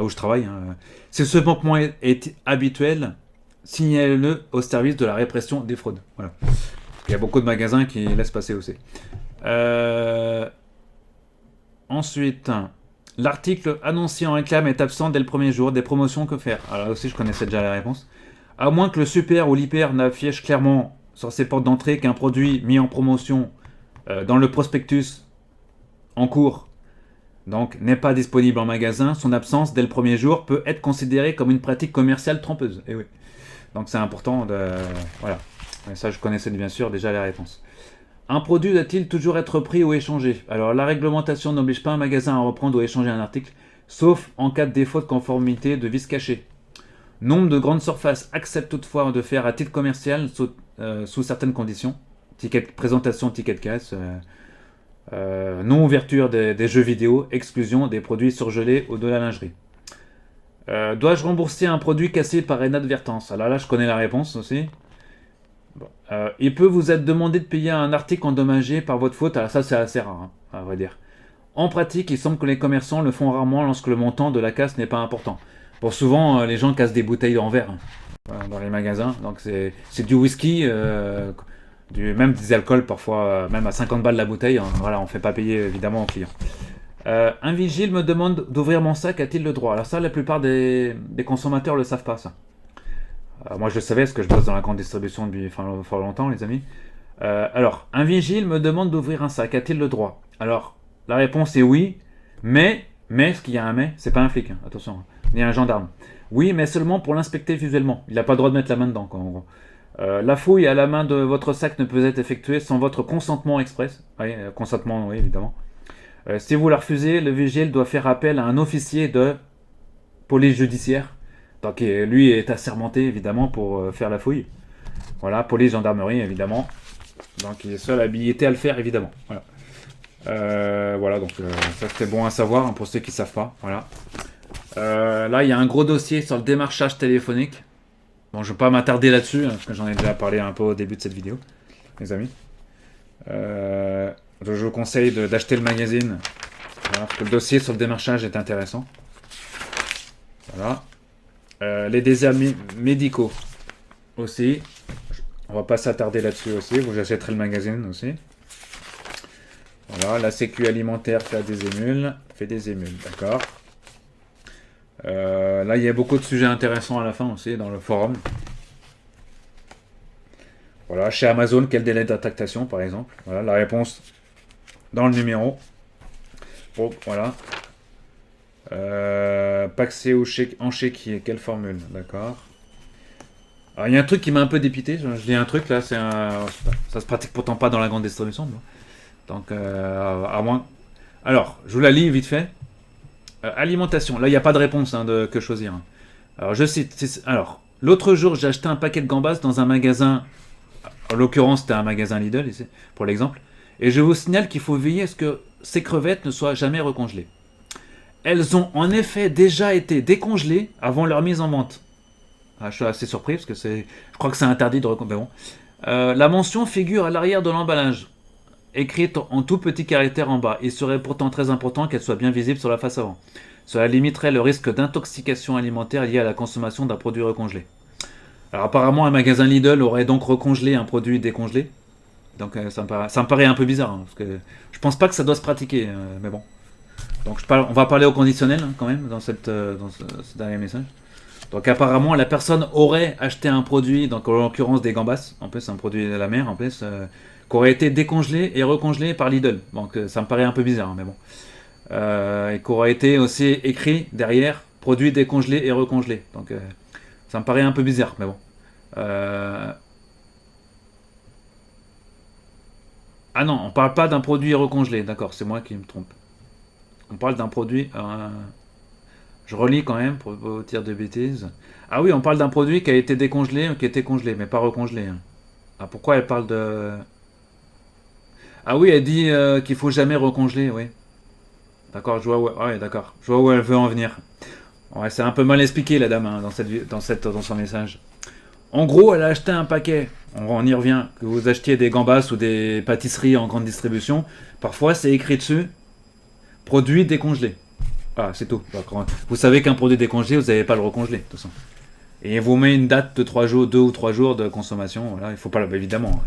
où je travaille. Hein. Si ce manquement est habituel, signalez-le au service de la répression des fraudes. Voilà. Il y a beaucoup de magasins qui laissent passer aussi. Ensuite, l'article annoncé en réclame est absent dès le premier jour. Des promotions, que faire? Alors là aussi, je connaissais déjà la réponse. À moins que le super ou l'hyper n'affiche clairement sur ses portes d'entrée qu'un produit mis en promotion dans le prospectus en cours, donc n'est pas disponible en magasin, son absence dès le premier jour peut être considérée comme une pratique commerciale trompeuse. Et oui. Donc c'est important de... Voilà. Et ça, je connaissais bien sûr déjà la réponse. Un produit doit-il toujours être pris ou échangé? Alors, la réglementation n'oblige pas un magasin à reprendre ou échanger un article, sauf en cas de défaut de conformité de vice caché. Nombre de grandes surfaces acceptent toutefois de faire à titre commercial sous certaines conditions. Présentation, ticket de caisse, non-ouverture des jeux vidéo, exclusion des produits surgelés ou de la lingerie. Dois-je rembourser un produit cassé par inadvertance? Alors là, je connais la réponse aussi. Bon. Il peut vous être demandé de payer un article endommagé par votre faute. Alors ça, c'est assez rare, hein, à vrai dire. En pratique, il semble que les commerçants le font rarement lorsque le montant de la casse n'est pas important. Bon, souvent, les gens cassent des bouteilles en verre dans les magasins. Donc c'est du whisky, même des alcools parfois, même à 50 balles la bouteille. Hein, voilà, on ne fait pas payer évidemment aux clients. Un vigile me demande d'ouvrir mon sac, a-t-il le droit? Alors ça, la plupart des consommateurs ne le savent pas, ça. Moi je le savais parce que je bosse dans la grande distribution depuis fort longtemps, les amis. Alors, un vigile me demande d'ouvrir un sac, a-t-il le droit? Alors, la réponse est oui, mais, ce qu'il y a un mais, c'est pas un flic, hein, attention, ni un gendarme. Oui, mais seulement pour l'inspecter visuellement. Il n'a pas le droit de mettre la main dedans, quoi, en gros. La fouille à la main de votre sac ne peut être effectuée sans votre consentement express. Oui, consentement, oui, évidemment. Si vous la refusez, le vigile doit faire appel à un officier de police judiciaire. Donc lui est assermenté évidemment pour faire la fouille. Voilà, police, gendarmerie évidemment. Donc il est seul habilité à le faire évidemment. Voilà, donc ça c'était bon à savoir hein, pour ceux qui ne savent pas. Voilà. Là il y a un gros dossier sur le démarchage téléphonique. Bon, je ne vais pas m'attarder là-dessus hein, parce que j'en ai déjà parlé un peu au début de cette vidéo, les amis. Je vous conseille d'acheter le magazine. Voilà, parce que le dossier sur le démarchage est intéressant. Voilà. Les déserts médicaux aussi. On va pas s'attarder là-dessus aussi. Vous achèterez le magazine aussi. Voilà. La sécu alimentaire fait des émules. D'accord. Là, il y a beaucoup de sujets intéressants à la fin aussi dans le forum. Voilà. Chez Amazon, quel délai d'adaptation par exemple? Voilà la réponse dans le numéro. Bon, voilà. Paxé ou en chéquier, quelle formule? D'accord. Alors, il y a un truc qui m'a un peu dépité. Je dis un truc là, ça se pratique pourtant pas dans la grande distribution. Donc, à moins. Alors, je vous la lis vite fait. Alimentation. Là, il n'y a pas de réponse que choisir. Alors, je cite. Alors, l'autre jour, j'ai acheté un paquet de gambas dans un magasin. En l'occurrence, c'était un magasin Lidl, ici, pour l'exemple. Et je vous signale qu'il faut veiller à ce que ces crevettes ne soient jamais recongelées. Elles ont en effet déjà été décongelées avant leur mise en vente. Ah, je suis assez surpris parce que je crois que c'est interdit de recongeler. Bon. La mention figure à l'arrière de l'emballage, écrite en tout petit caractère en bas. Il serait pourtant très important qu'elle soit bien visible sur la face avant. Cela limiterait le risque d'intoxication alimentaire lié à la consommation d'un produit recongelé. Alors apparemment, un magasin Lidl aurait donc recongelé un produit décongelé. Donc ça me paraît un peu bizarre, parce que je pense pas que ça doit se pratiquer, mais bon. Donc on va parler au conditionnel quand même dans ce dernier message. Donc apparemment la personne aurait acheté un produit, donc en l'occurrence des gambas, en plus un produit de la mer, en plus, qui aurait été décongelé et recongelé par Lidl. Donc ça me paraît un peu bizarre, mais bon. Et qui aurait été aussi écrit derrière produit décongelé et recongelé. Donc ça me paraît un peu bizarre, mais bon. Ah non, on parle pas d'un produit recongelé, d'accord, c'est moi qui me trompe. On parle d'un produit. Je relis quand même pour pas dire de bêtises. Ah oui, on parle d'un produit qui a été décongelé ou qui a été congelé, mais pas recongelé. Ah, pourquoi elle parle de. Ah oui, elle dit qu'il faut jamais recongeler, oui. D'accord, je vois ouais, d'accord. Je vois où elle veut en venir. Ouais, c'est un peu mal expliqué la dame dans son message. En gros, elle a acheté un paquet. On y revient. Que vous achetiez des gambas ou des pâtisseries en grande distribution, parfois c'est écrit dessus produit décongelé. Ah, c'est tout. Vous savez qu'un produit décongelé, vous n'avez pas le recongeler, de toute façon. Et il vous met une date de 3 jours, 2 ou 3 jours de consommation. Voilà, il faut pas, évidemment.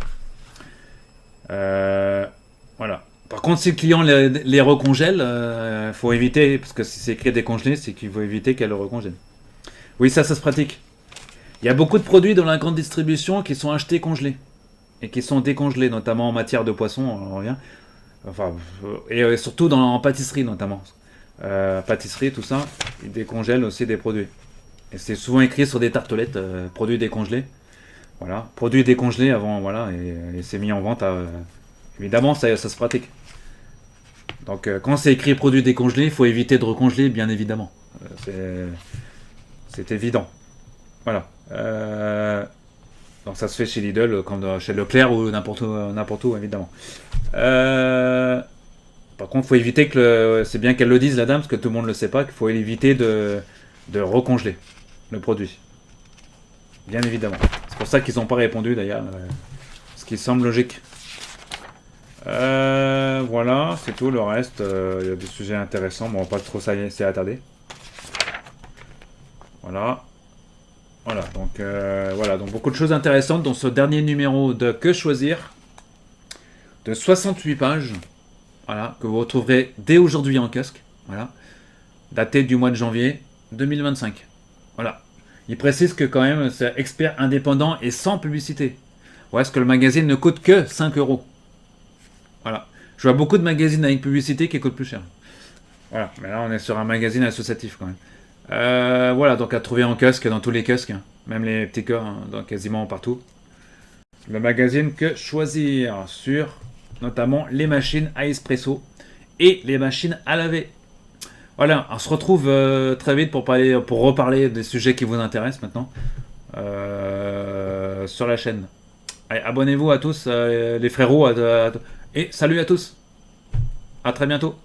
Voilà. Par contre, si le client les recongèle, il faut éviter, parce que si c'est écrit décongelé, c'est qu'il faut éviter qu'elle le recongèle. Oui, ça se pratique. Il y a beaucoup de produits dans la grande distribution qui sont achetés congelés. Et qui sont décongelés, notamment en matière de poisson, on revient. Enfin, et surtout en pâtisserie, notamment. Pâtisserie, tout ça, ils décongèlent aussi des produits. Et c'est souvent écrit sur des tartelettes, produits décongelés. Voilà, produits décongelés avant, voilà, et c'est mis en vente. Évidemment, ça se pratique. Donc, quand c'est écrit produits décongelés, il faut éviter de recongeler, bien évidemment. C'est évident. Voilà. Donc, ça se fait chez Lidl, comme chez Leclerc ou n'importe où, évidemment. Par contre, il faut éviter c'est bien qu'elle le dise, la dame, parce que tout le monde ne le sait pas, qu'il faut éviter de recongeler le produit. Bien évidemment. C'est pour ça qu'ils n'ont pas répondu d'ailleurs. Ce qui semble logique. Voilà, c'est tout. Le reste, il y a des sujets intéressants. Bon, on va pas trop s'y attarder. Voilà. Voilà, donc beaucoup de choses intéressantes dans ce dernier numéro de Que choisir de 68 pages. Voilà, que vous retrouverez dès aujourd'hui en kiosque. Voilà. Daté du mois de janvier 2025. Voilà. Il précise que quand même c'est expert indépendant et sans publicité. Ouais, parce que le magazine ne coûte que 5 euros. Voilà. Je vois beaucoup de magazines avec publicité qui coûtent plus cher. Voilà. Mais là, on est sur un magazine associatif quand même. Voilà, donc à trouver en kiosque, dans tous les kiosques, hein. Même les petits cœurs, hein, quasiment partout. Le magazine Que choisir sur notamment les machines à espresso et les machines à laver. Voilà, on se retrouve très vite pour reparler des sujets qui vous intéressent maintenant sur la chaîne. Allez, abonnez-vous à tous, les frérots, et salut à tous. À très bientôt.